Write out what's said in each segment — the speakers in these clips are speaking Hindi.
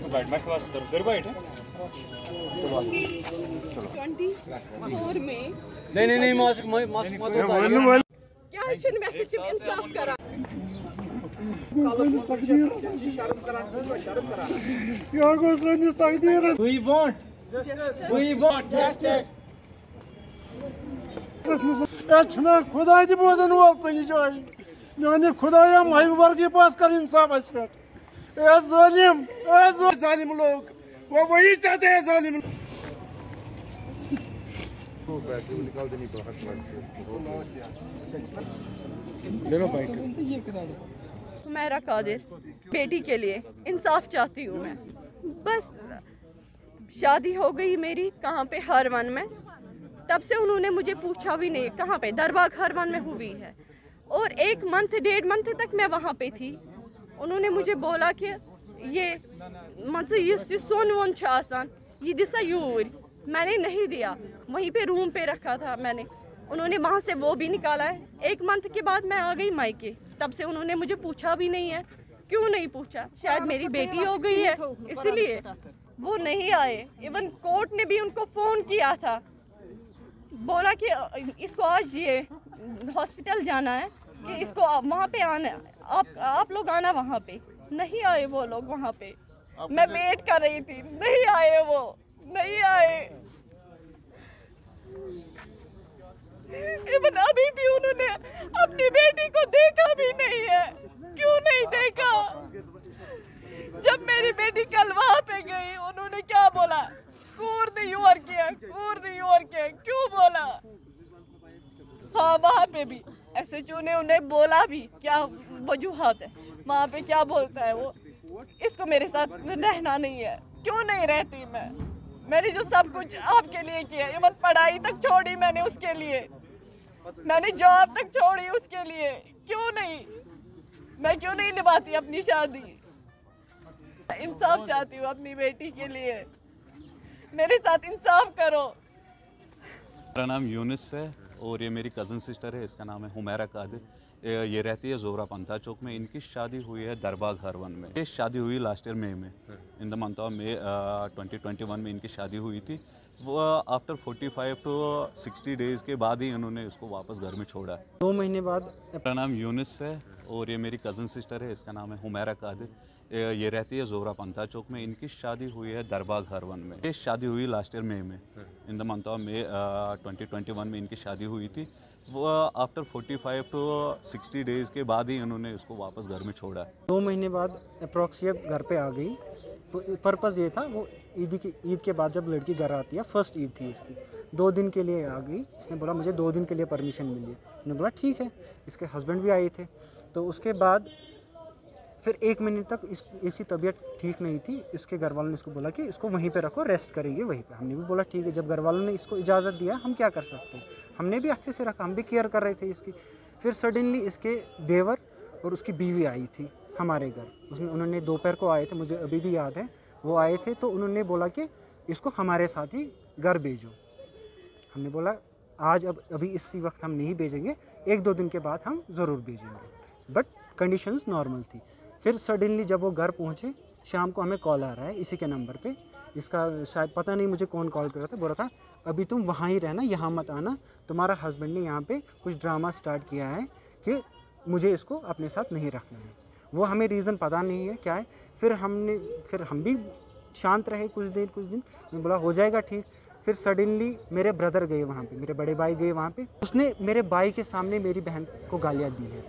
बैठ मैं क्लास कर कर बैठ 24 में नहीं मास्क क्या है मैसेज इंसाफ करा खुदा बोजन वोल कन जाए माने खुदाया महबूबर के पास कर इंसाफ अस पे जालिम लोग वो वही चाहते हैं जालिम हुमैरा कादिर बेटी के लिए इंसाफ चाहती हूँ मैं। बस शादी हो गई मेरी कहाँ पे हरवन में, तब से उन्होंने मुझे पूछा भी नहीं कहाँ पे, दरबाग हरवन में हुई है। और 1 मंथ 1.5 मंथ तक मैं वहाँ पे थी। उन्होंने मुझे बोला कि ये सोन वोन आसान ये दिसा यूर, मैंने नहीं दिया, वहीं पे रूम पे रखा था मैंने। उन्होंने वहाँ से वो भी निकाला है। 1 मंथ के बाद मैं आ गई मायके, तब से उन्होंने मुझे पूछा भी नहीं है। क्यों नहीं पूछा? शायद मेरी बेटी हो गई है इसलिए वो नहीं आए। इवन कोर्ट ने भी उनको फ़ोन किया था, बोला कि इसको आज ये हॉस्पिटल जाना है कि इसको वहाँ पे आना, आप लोग आना वहाँ पे। नहीं आए वो लोग वहाँ पे। मैं वेट कर रही थी, नहीं आए वो, नहीं आए। इवन अभी भी उन्होंने अपनी बेटी को देखा भी नहीं है। क्यों नहीं देखा? जब मेरी बेटी कल वहाँ पे गई उन्होंने क्या बोला? कूर दी यूर किया, क्यों बोला? हाँ वहाँ पे भी SHO ने उन्हें बोला भी, क्या वजूहात है वहाँ पे, क्या बोलता है वो, इसको मेरे साथ रहना नहीं है। क्यों नहीं रहती मैं? मैंने जो सब कुछ आपके लिए किया, इवन पढ़ाई तक छोड़ी मैंने उसके लिए, मैंने जॉब तक छोड़ी उसके लिए। क्यों नहीं? मैं क्यों नहीं निभाती अपनी शादी? इंसाफ चाहती हूँ अपनी बेटी के लिए, मेरे साथ इंसाफ करो। मेरा नाम यूनिस है और ये मेरी कज़न सिस्टर है, इसका नाम है हुमैरा कादिर। ये रहती है जोरा पंथा चौक में। इनकी शादी हुई है दरबाग हरवन में। ये शादी हुई लास्ट ईयर मई में, in the month of May 2021 में इनकी शादी हुई थी। वो आफ्टर 45 to 60 डेज़ के बाद ही उन्होंने उसको वापस घर में छोड़ा। 2 महीने बाद। मेरा नाम यूनिस है और ये मेरी कज़न सिस्टर है, इसका नाम है हुमैरा कादिर। ये रहती है जोरा पंथा चौक में। इनकी शादी हुई है दरबाग हरवन में। ये शादी हुई लास्ट ईयर मई में, in the month of May 2021 में इनकी शादी हुई थी। वो आफ्टर 45 to 60 डेज़ के बाद ही उन्होंने उसको वापस घर में छोड़ा। 2 महीने बाद अप्रॉक्सीमेट घर पे आ गई। पर्पज़ ये था, वो ईद के बाद जब लड़की घर आती है, फर्स्ट ईद थी इसकी, 2 दिन के लिए आ गई। इसने बोला मुझे 2 दिन के लिए परमिशन मिली है। मैंने बोला ठीक है। इसके हस्बैंड भी आए थे। तो उसके बाद फिर 1 महीने तक इसकी तबीयत ठीक नहीं थी। इसके घर वालों ने इसको बोला कि इसको वहीं पे रखो, रेस्ट करेंगे वहीं पे। हमने भी बोला ठीक है। जब घर वालों ने इसको इजाज़त दिया, हम क्या कर सकते हैं, हमने भी अच्छे से रखा, हम भी केयर कर रहे थे इसकी। फिर सडनली इसके देवर और उसकी बीवी आई थी हमारे घर। उन्होंने दोपहर को आए थे, मुझे अभी भी याद है। वो आए थे तो उन्होंने बोला कि इसको हमारे साथ ही घर भेजो। हमने बोला आज अभी इसी वक्त हम नहीं भेजेंगे, 1-2 दिन के बाद हम ज़रूर भेजेंगे। बट कंडीशंस नॉर्मल थी। फिर सडनली जब वो घर पहुँचे, शाम को हमें कॉल आ रहा है इसी के नंबर पे। इसका शायद पता नहीं मुझे कौन कॉल कर रहा था। बोल रहा था अभी तुम वहाँ ही रहना, यहाँ मत आना, तुम्हारा हस्बैंड ने यहाँ पे कुछ ड्रामा स्टार्ट किया है कि मुझे इसको अपने साथ नहीं रखना है। वो हमें रीज़न पता नहीं है क्या है। फिर हम भी शांत रहे कुछ दिन। मैं बोला हो जाएगा ठीक। फिर सडनली मेरे ब्रदर गए वहाँ पे, मेरे बड़े भाई गए वहाँ पे। उसने मेरे भाई के सामने मेरी बहन को गालियाँ दी है।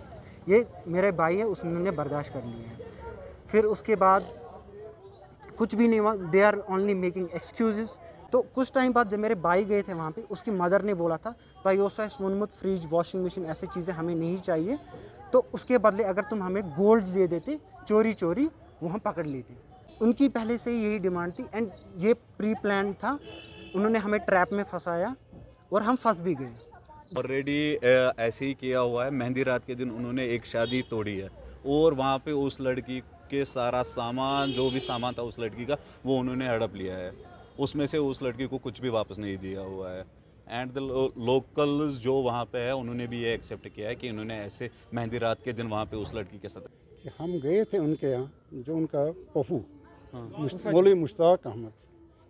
ये मेरे भाई है, उसने बर्दाश्त कर लिया है। फिर उसके बाद कुछ भी नहीं हुआ। They are only making excuses. तो कुछ टाइम बाद जब मेरे भाई गए थे वहाँ पे, उसकी मदर ने बोला था तायोसा सोनमुत फ्रिज, वॉशिंग मशीन, ऐसी चीज़ें हमें नहीं चाहिए। तो उसके बदले अगर तुम हमें गोल्ड दे देते, चोरी वो हम पकड़ लेते। उनकी पहले से ही यही डिमांड थी एंड ये प्री प्लान था। उन्होंने हमें ट्रैप में फंसाया और हम फंस भी गए। ऑलरेडी ऐसे ही किया हुआ है। मेहंदी रात के दिन उन्होंने एक शादी तोड़ी है और वहाँ पे उस लड़की के सारा सामान, जो भी सामान था उस लड़की का, वो उन्होंने हड़प लिया है। उसमें से उस लड़की को कुछ भी वापस नहीं दिया हुआ है। एंड द लोकल्स जो वहाँ पे है उन्होंने भी ये एक्सेप्ट किया है कि इन्होंने ऐसे मेहंदी रात के दिन वहाँ पे उस लड़की के साथ कि हम गए थे उनके यहाँ, जो उनका पफू मौलवी मुश्ताक अहमद,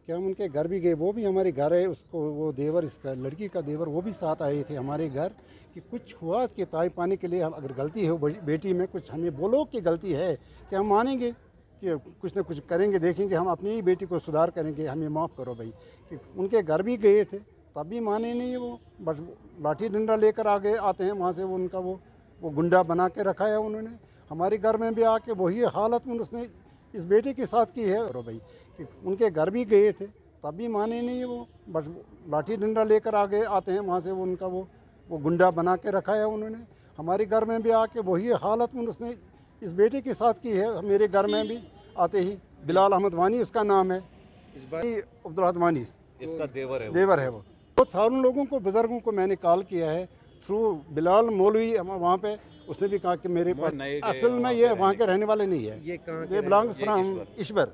कि हम उनके घर भी गए, वो भी हमारे घर है, उसको वो देवर, इसका लड़की का देवर, वो भी साथ आए थे हमारे घर कि कुछ हुआ कि ताई पाने के लिए हम अगर गलती है वो बेटी में कुछ हमें बोलो कि गलती है कि हम मानेंगे कि कुछ ना कुछ करेंगे, देखेंगे, हम अपनी ही बेटी को सुधार करेंगे, हमें माफ़ करो भाई। कि उनके घर भी गए थे तब भी माने नहीं, वो बस लाठी डंडा लेकर आते हैं वहाँ से, वो उनका वो गुंडा बना के रखा है उन्होंने। हमारे घर में भी आके वही हालत में उसने इस बेटे के साथ की है। और भाई कि उनके घर भी गए थे तब भी माने नहीं, वो बस लाठी डंडा लेकर आते हैं वहाँ से, वो उनका वो गुंडा बना के रखा है उन्होंने। हमारे घर में भी आके वही हालत में उसने इस बेटे के साथ की है। मेरे घर में भी आते ही बिलाल अहमद वानी उसका नाम है, अब्दुल अहद वानी इसका देवर है वो। बहुत सारे लोगों को, बुजुर्गों को मैंने कॉल किया है थ्रू बिलाल मौलवी वहाँ पे, उसने भी कहा कि मेरे पास असल में ये वहाँ के रहने वाले नहीं है, ये बिलोंग्स फ्रॉम ईश्वर।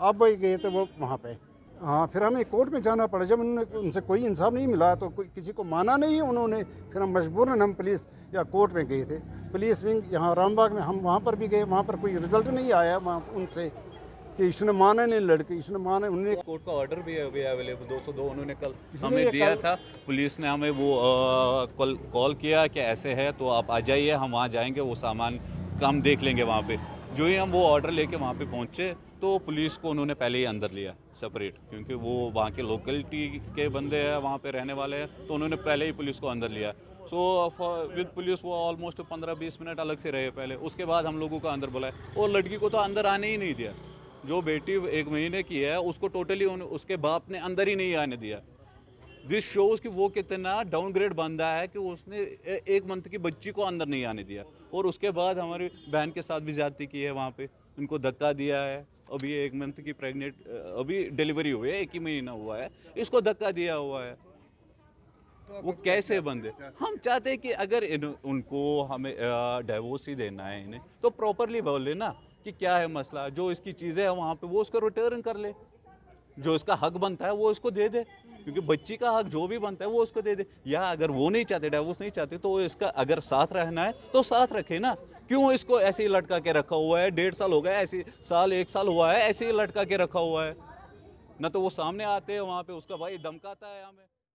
आप वही गए थे वो वहाँ पे। हाँ, फिर हमें कोर्ट में जाना पड़ा, जब उनसे कोई इंसाफ नहीं मिला तो किसी को माना नहीं उन्होंने, फिर हम मजबूरन हम पुलिस या कोर्ट में गए थे। पुलिस विंग यहाँ रामबाग में हम वहाँ पर भी गए, वहाँ पर कोई रिजल्ट नहीं आया वहाँ उनसे कि इसने माना नहीं, लड़के इसने माना। उन्होंने कोर्ट का ऑर्डर भी है अभी अवेलेबल 202 उन्होंने कल हमें दिया था। पुलिस ने हमें वो कॉल किया कि ऐसे है तो आप आ जाइए, हम वहाँ जाएंगे, वो सामान का हम देख लेंगे वहाँ पे। जो ही हम वो ऑर्डर लेके वहाँ पे पहुँचे तो पुलिस को उन्होंने पहले ही अंदर लिया सेपरेट, क्योंकि वो वहाँ के लोकलिटी के बंदे हैं, वहाँ पे रहने वाले हैं, तो उन्होंने पहले ही पुलिस को अंदर लिया। सो विद पुलिस वो ऑलमोस्ट 15-20 मिनट अलग से रहे पहले, उसके बाद हम लोगों को अंदर बुलाया और लड़की को तो अंदर आने ही नहीं दिया। जो बेटी 1 महीने की है उसको टोटली उसके बाप ने अंदर ही नहीं आने दिया। दिस शोज कि वो कितना डाउनग्रेड बंदा है कि उसने 1 मंथ की बच्ची को अंदर नहीं आने दिया। और उसके बाद हमारी बहन के साथ भी ज्यादती की है वहाँ पे, उनको धक्का दिया है। अभी 1 मंथ की प्रेग्नेंट, अभी डिलीवरी हुई है, 1 ही महीना हुआ है, इसको धक्का दिया हुआ है। वो कैसे बंदे? हम चाहते हैं कि अगर उनको हमें डिवोर्स ही देना है इन्हें, तो प्रॉपरली बोले ना कि क्या है मसला, जो इसकी चीज़ें हैं वहाँ पे वो उसको रिटर्न कर ले, जो इसका हक बनता है वो उसको दे दे, क्योंकि बच्ची का हक जो भी बनता है वो उसको दे दे। या अगर वो नहीं चाहते, डिवोर्स नहीं चाहते, तो इसका अगर साथ रहना है तो साथ रखे ना। क्यों इसको ऐसे ही लटका के रखा हुआ है? 1.5 साल हो गया, ऐसे साल 1 साल हुआ है ऐसे ही लटका के रखा हुआ है। ना तो वो सामने आते हैं वहाँ पे, उसका भाई धमकाता है हमें।